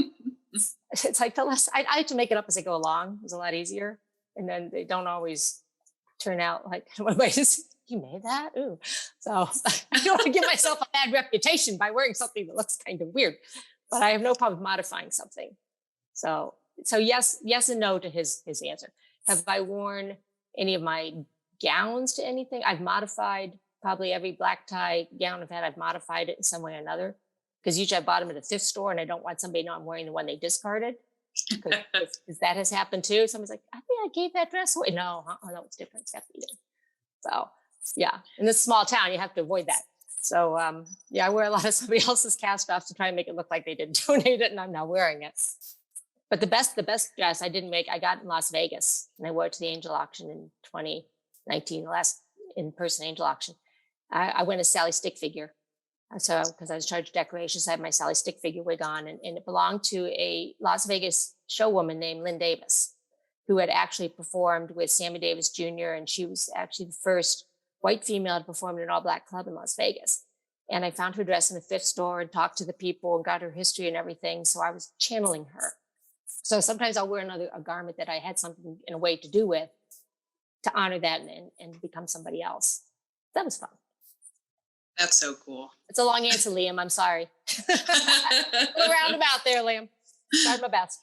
it's like I like to make it up as I go along. It's a lot easier. And then they don't always turn out like, you made that? Ooh. So I don't want to give myself a bad reputation by wearing something that looks kind of weird, but I have no problem modifying something. So yes and no to his answer. Have I worn any of my gowns to anything? I've modified probably every black tie gown I've had. I've modified it in some way or another, because usually I bought them at a thrift store and I don't want somebody to know I'm wearing the one they discarded. Because that has happened too. Somebody's like, I think I gave that dress away. No, it's different. So yeah, in this small town, you have to avoid that. So I wear a lot of somebody else's cast offs to try and make it look like they didn't donate it, and I'm now wearing it. But the best dress I didn't make, I got in Las Vegas, and I wore it to the angel auction in 2019, the last in-person angel auction. I went as Sally Stick figure. So, because I was charged of decorations, I had my Sally Stick figure wig on, and it belonged to a Las Vegas showwoman named Lynn Davis, who had actually performed with Sammy Davis Jr., and she was actually the first white female to perform in an all-black club in Las Vegas. And I found her dress in a thrift store and talked to the people and got her history and everything. So I was channeling her. So sometimes I'll wear a garment that I had something in a way to do with, to honor that and become somebody else. That was fun. That's so cool. It's a long answer, Liam. I'm sorry. Go roundabout there, Liam. Tried my best.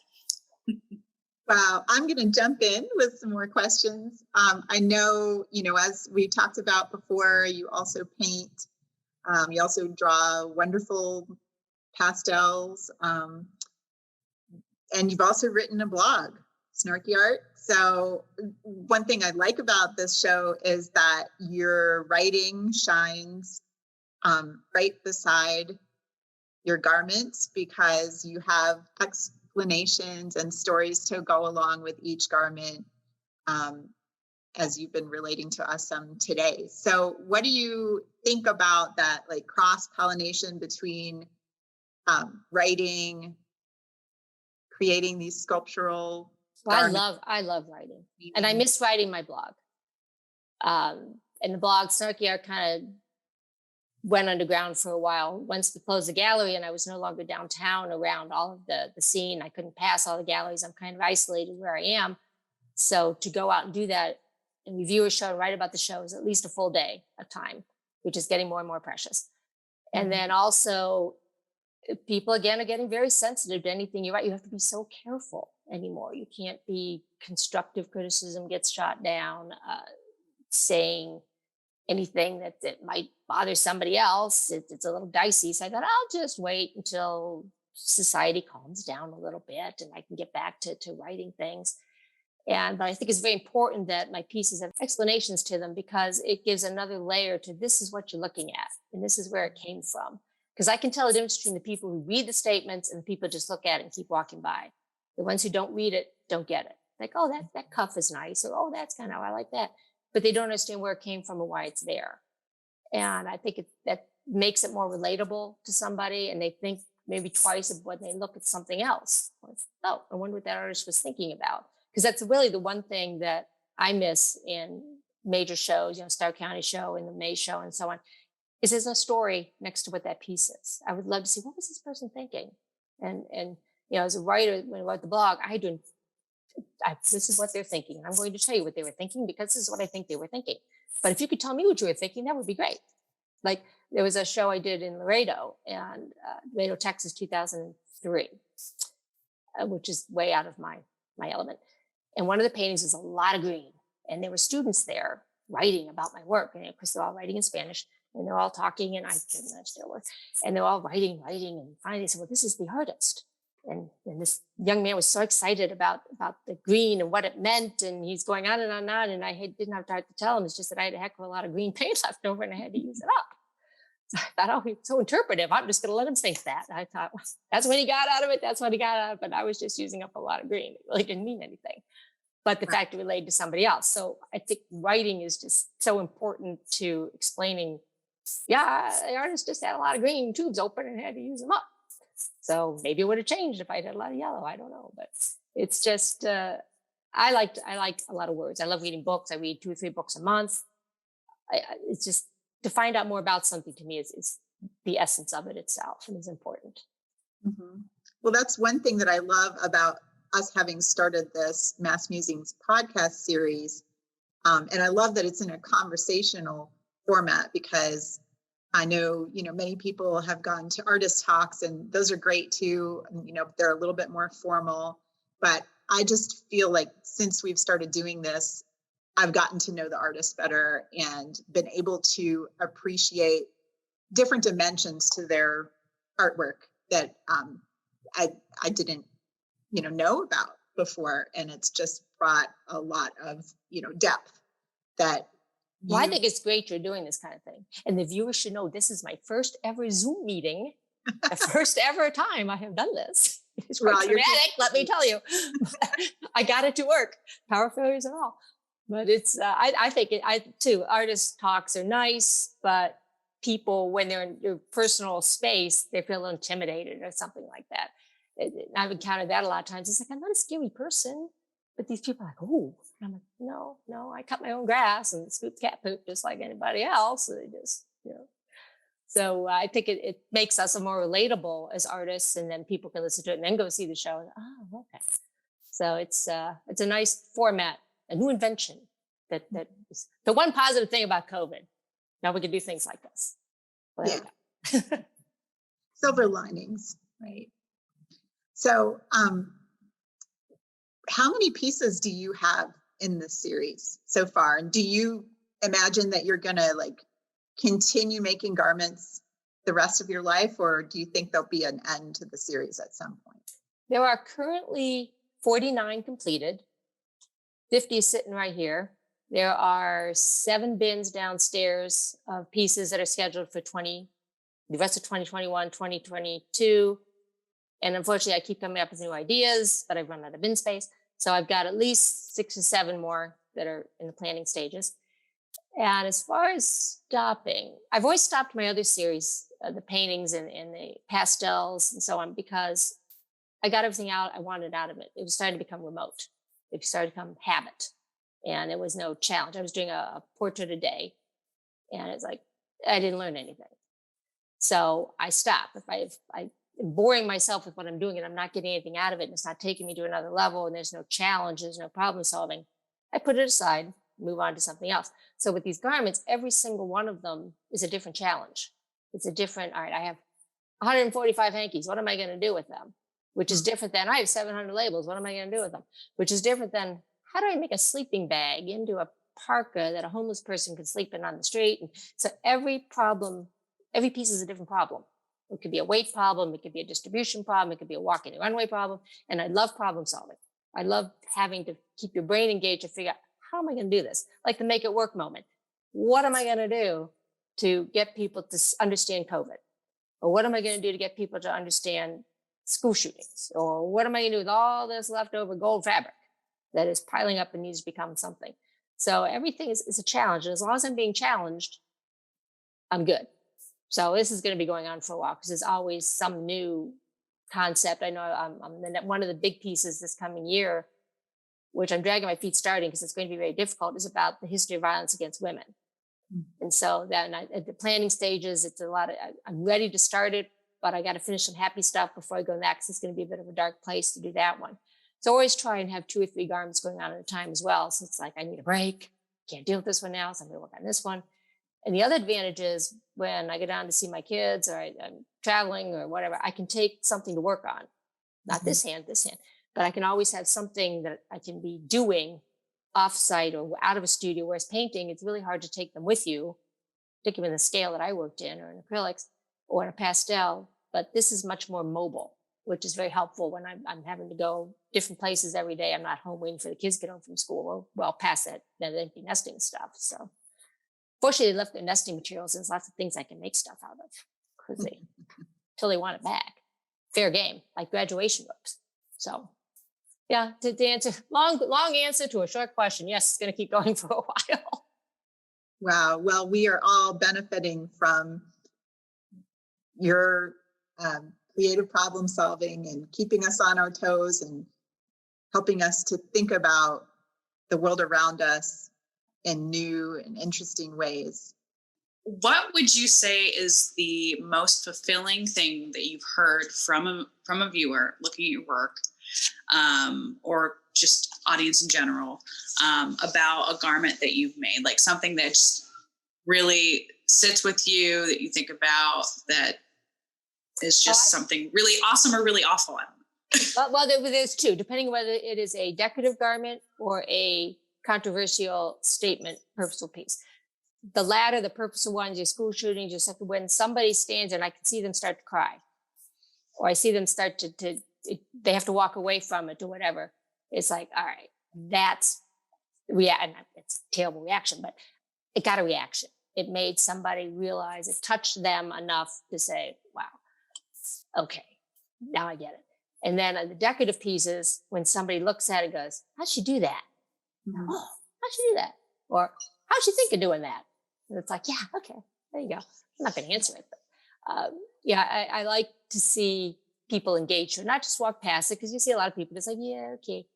Wow. I'm going to jump in with some more questions. I know, as we talked about before, you also paint. You also draw wonderful pastels. And you've also written a blog, Snarky Art. So one thing I like about this show is that your writing shines right beside your garments, because you have explanations and stories to go along with each garment, as you've been relating to us today. So what do you think about that, like cross-pollination between writing, creating these sculptural garments? I love writing, and I miss writing my blog. And the blog Snarky Art kind of went underground for a while. Once we closed the gallery and I was no longer downtown around all of the scene, I couldn't pass all the galleries. I'm kind of isolated where I am. So to go out and do that and review a show and write about the show is at least a full day of time, which is getting more and more precious. And then also people again are getting very sensitive to anything you write. You have to be so careful anymore. You can't be constructive criticism gets shot down, saying anything that might bother somebody else. It's a little dicey. So I thought I'll just wait until society calms down a little bit and I can get back to writing things. But I think it's very important that my pieces have explanations to them, because it gives another layer to this is what you're looking at and this is where it came from. Because I can tell the difference between the people who read the statements and the people who just look at it and keep walking by. The ones who don't read it don't get it. Like, oh, that cuff is nice, or oh, that's kind of, I like that. But they don't understand where it came from and why it's there. And I think that makes it more relatable to somebody, and they think maybe twice of when they look at something else. Oh, I wonder what that artist was thinking about. Because that's really the one thing that I miss in major shows, Stark County show and the May show and so on, is there's no story next to what that piece is. I would love to see, what was this person thinking? And as a writer, when I wrote the blog, this is what they're thinking. And I'm going to tell you what they were thinking, because this is what I think they were thinking. But if you could tell me what you were thinking, that would be great. Like there was a show I did in Laredo, Texas, 2003, which is way out of my element. And one of the paintings was a lot of green. And there were students there writing about my work. And of course, they're all writing in Spanish. And they're all talking, and I couldn't understand their words. And they're all writing. And finally they said, well, this is the artist. And this young man was so excited about the green and what it meant. And he's going on and on and on. And I didn't have time to tell him. It's just that I had a heck of a lot of green paint left over and I had to use it up. So I thought, oh, he's so interpretive. I'm just going to let him think that. I thought, well, that's what he got out of it. That's what he got out of it. But I was just using up a lot of green. It really didn't mean anything. But the fact it related to somebody else. So I think writing is just so important to explaining, the artist just had a lot of green tubes open and had to use them up. So maybe it would have changed if I had a lot of yellow. I don't know, but it's just, I like a lot of words. I love reading books. I read 2 or 3 books a month. It's just to find out more about something to me is the essence of it itself, and is important. Mm-hmm. Well, that's one thing that I love about us having started this MassMusings podcast series. And I love that it's in a conversational format, because I know, many people have gone to artist talks, and those are great too. They're a little bit more formal, but I just feel like since we've started doing this, I've gotten to know the artist better and been able to appreciate different dimensions to their artwork that I didn't, know about before. And it's just brought a lot of, depth that. Well, I think it's great you're doing this kind of thing. And the viewers should know this is my first ever Zoom meeting, the first ever time I have done this. It's quite dramatic, let me tell you. I got it to work, power failures and all. But it's, I think too, artist talks are nice, but people, when they're in your personal space, they feel intimidated or something like that. I've encountered that a lot of times. It's like, I'm not a scary person. But these people are like, oh, I'm like, no, I cut my own grass and scoop cat poop just like anybody else. So they just, So I think it makes us more relatable as artists, and then people can listen to it and then go see the show. And, oh, okay. So it's a nice format, a new invention. That is the one positive thing about COVID. Now we can do things like this. Yeah. Silver linings, right? So, how many pieces do you have in this series so far? And do you imagine that you're going to continue making garments the rest of your life, or do you think there'll be an end to the series at some point? There are currently 49 completed. 50 is sitting right here. There are 7 bins downstairs of pieces that are scheduled for the rest of 2021, 2022. And unfortunately, I keep coming up with new ideas, but I've run out of bin space. So I've got at least 6 or 7 more that are in the planning stages. And as far as stopping, I've always stopped my other series, the paintings and the pastels and so on, because I got everything out I wanted out of it. It was starting to become remote. It started to become habit. And there was no challenge. I was doing a portrait a day. And it's like, I didn't learn anything. So I stopped. If I'm boring myself with what I'm doing and I'm not getting anything out of it, and it's not taking me to another level, and there's no challenge, there's no problem solving, I put it aside, move on to something else. So with these garments, every single one of them is a different challenge. It's a different, all right, I have 145 hankies. What am I going to do with them? Which is different than I have 700 labels. What am I going to do with them? Which is different than, how do I make a sleeping bag into a parka that a homeless person could sleep in on the street? And so every piece is a different problem. It could be a weight problem. It could be a distribution problem. It could be a walking the runway problem. And I love problem solving. I love having to keep your brain engaged to figure out, how am I going to do this? Like the make it work moment. What am I going to do to get people to understand COVID? Or what am I going to do to get people to understand school shootings? Or what am I going to do with all this leftover gold fabric that is piling up and needs to become something? So everything is a challenge. And as long as I'm being challenged, I'm good. So this is going to be going on for a while because there's always some new concept. I know one of the big pieces this coming year, which I'm dragging my feet starting because it's going to be very difficult, is about the history of violence against women. And so then at the planning stages, it's a lot of, I'm ready to start it, but I got to finish some happy stuff before I go next. It's going to be a bit of a dark place to do that one. So I always try and have 2 or 3 garments going on at a time as well. So it's like, I need a break. Can't deal with this one now. So I'm going to work on this one. And the other advantage is when I go down to see my kids or I'm traveling or whatever, I can take something to work on. Not this hand, but I can always have something that I can be doing off-site or out of a studio. Whereas painting, it's really hard to take them with you, particularly in the scale that I worked in, or in acrylics or in a pastel. But this is much more mobile, which is very helpful when I'm having to go different places every day. I'm not home waiting for the kids to get home from school, or well past that empty nesting stuff. So fortunately, they left their nesting materials. There's lots of things I can make stuff out of because until they want it back. Fair game, like graduation ropes. So yeah, to answer, long answer to a short question. Yes, it's going to keep going for a while. Wow. Well, we are all benefiting from your creative problem solving and keeping us on our toes and helping us to think about the world around us in new and interesting ways. What would you say is the most fulfilling thing that you've heard from a viewer looking at your work, or just audience in general, about a garment that you've made, like something that just really sits with you, that you think about, that is just something really awesome or really awful? Well, there's 2, depending on whether it is a decorative garment or a controversial statement, purposeful piece. The latter, the purposeful ones, your school shootings, your second, when somebody stands and I can see them start to cry, or I see them start to they have to walk away from it or whatever. It's like, all right, that's it's a terrible reaction, but it got a reaction. It made somebody realize, it touched them enough to say, wow, okay, now I get it. And then on the decorative pieces, when somebody looks at it and goes, how'd she do that? Oh, how'd she do that? Or how'd she think of doing that? And it's like, yeah, okay, there you go. I'm not going to answer it. But I like to see people engage, or not just walk past it, because you see a lot of people that's like, yeah, okay.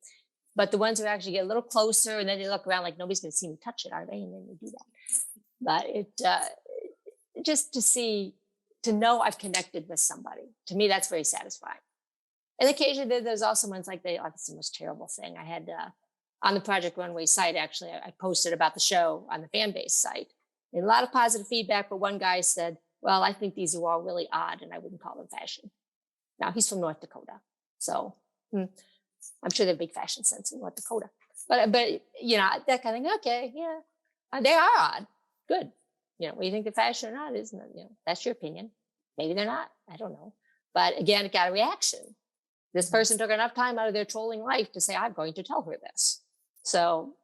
But the ones who actually get a little closer and then they look around like nobody's going to see me touch it, are they? And then they do that. But it just to know I've connected with somebody, to me, that's very satisfying. And occasionally there's also ones like, it's the most terrible thing. I had on the Project Runway site, actually, I posted about the show on the fan base site. And a lot of positive feedback, but one guy said, well, I think these are all really odd and I wouldn't call them fashion. Now, he's from North Dakota, so I'm sure they have big fashion sense in North Dakota. But that kind of thing, okay, yeah, they are odd. Good. What do you think the fashion or not is? That's your opinion. Maybe they're not. I don't know. But again, it got a reaction. This person took enough time out of their trolling life to say, I'm going to tell her this. So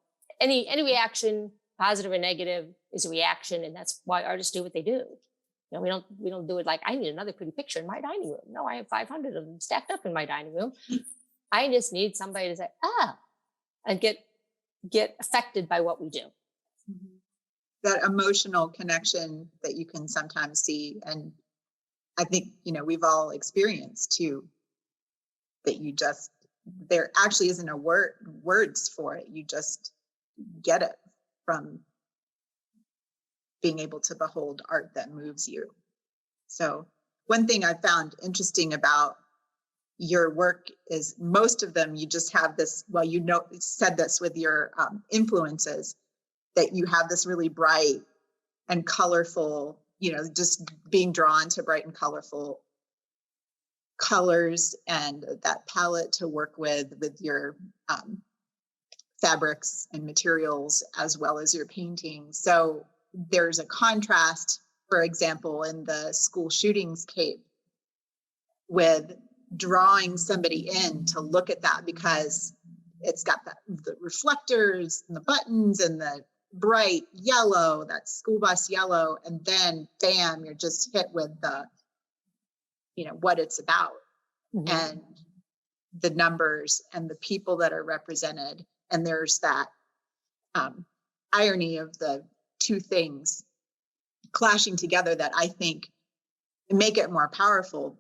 any reaction, positive or negative, is a reaction. And that's why artists do what they do. we don't do it like I need another pretty picture in my dining room. No, I have 500 of them stacked up in my dining room. I just need somebody to say, and get affected by what we do. That emotional connection that you can sometimes see. And I think, we've all experienced too, that there actually isn't a words for it. You just get it from being able to behold art that moves you. So one thing I found interesting about your work is most of them, you just have this, said this with your influences, that you have this really bright and colorful, just being drawn to bright and colorful colors and that palette to work with your fabrics and materials, as well as your paintings. So there's a contrast, for example, in the school shootings cape with drawing somebody in to look at that, because it's got the reflectors and the buttons and the bright yellow, that school bus yellow, and then bam, you're just hit with the what it's about, and the numbers and the people that are represented. And there's that irony of the two things clashing together that I think make it more powerful,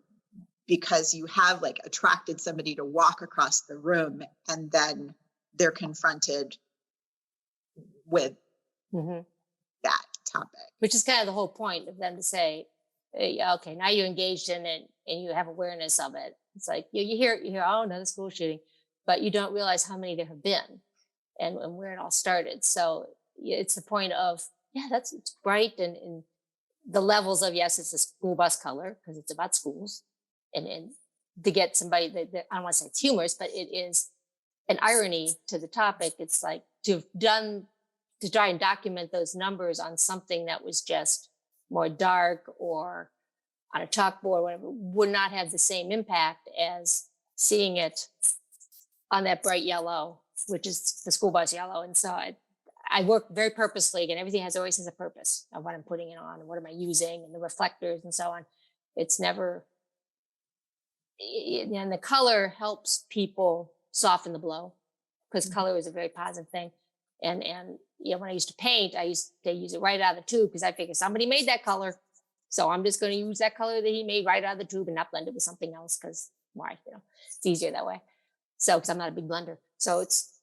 because you have attracted somebody to walk across the room, and then they're confronted with that topic. Which is kind of the whole point of them to say, okay, now you're engaged in it and you have awareness of it. It's like you hear, oh, another school shooting, but you don't realize how many there have been and where it all started. So it's the point of, it's bright and the levels of, yes, it's a school bus color because it's about schools. And to get somebody that I don't want to say it's humorous, but it is an irony to the topic. It's like to try and document those numbers on something that was just more dark or on a chalkboard or whatever would not have the same impact as seeing it on that bright yellow, which is the school bus yellow. And so I work very purposely, and everything always has a purpose of what I'm putting it on and what am I using and the reflectors and so on. It's never, and the color helps people soften the blow, because color is a very positive thing. And when I used to paint, I used to use it right out of the tube, because I figured somebody made that color. So I'm just going to use that color that he made right out of the tube and not blend it with something else, because why? It's easier that way. So, because I'm not a big blender. So it's,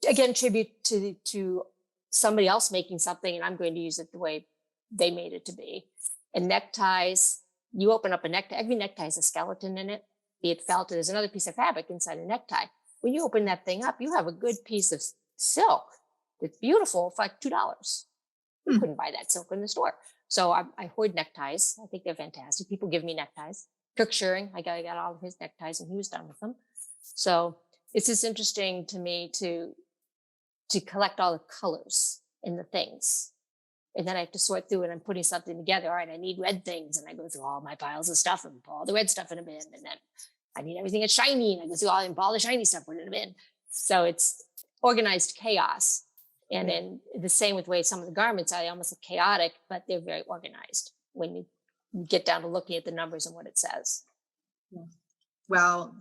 again, tribute to somebody else making something, and I'm going to use it the way they made it to be. And neckties, you open up a necktie, every necktie has a skeleton in it, be it felt, there's another piece of fabric inside a necktie. When you open that thing up, you have a good piece of silk. It's beautiful for like $2. You couldn't buy that silk in the store. So I hoard neckties. I think they're fantastic. People give me neckties. Kirk Schuring, I got all of his neckties and he was done with them. So it's just interesting to me to collect all the colors in the things. And then I have to sort through it. I'm putting something together. All right, I need red things. And I go through all my piles of stuff and put all the red stuff in a bin. And then I need everything that's shiny. And I go through all the shiny stuff, put it in a bin. So it's organized chaos. And then the same with the way some of the garments are almost chaotic, but they're very organized when you get down to looking at the numbers and what it says. Well,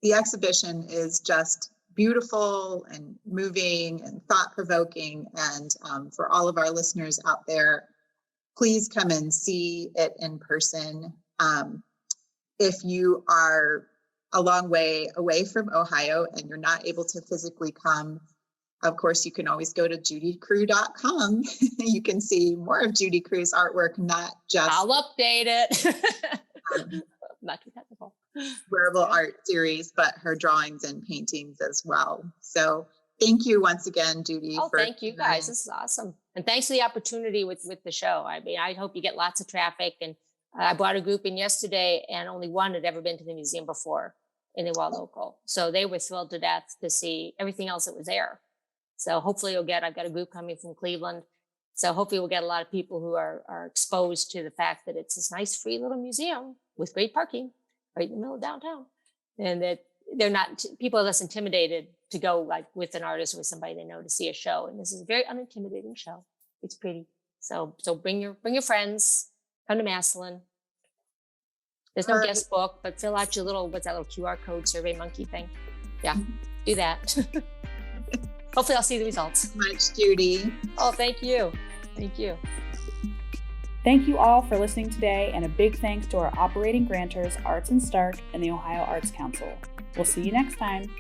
the exhibition is just beautiful and moving and thought-provoking. And for all of our listeners out there, please come and see it in person. If you are a long way away from Ohio and you're not able to physically come, of course, you can always go to judikrew.com. You can see more of Judi Krew's artwork, not just... I'll update it. Not too technical. Wearable art series, but her drawings and paintings as well. So thank you once again, Judi. Thank you guys. This is awesome. And thanks for the opportunity with the show. I mean, I hope you get lots of traffic. And I brought a group in yesterday and only one had ever been to the museum before, and they were all local. So they were thrilled to death to see everything else that was there. So hopefully I've got a group coming from Cleveland. So hopefully we'll get a lot of people who are exposed to the fact that it's this nice free little museum with great parking right in the middle of downtown. And that people are less intimidated to go like with an artist or with somebody they know to see a show. And this is a very unintimidating show. It's pretty. So bring your friends, Come to Maslin. There's no All right. guest book, but fill out your what's that little QR code Survey Monkey thing? Yeah, do that. Hopefully I'll see the results. Much, Judi. Oh, thank you. Thank you. Thank you all for listening today, and a big thanks to our operating grantors, Arts and Stark and the Ohio Arts Council. We'll see you next time.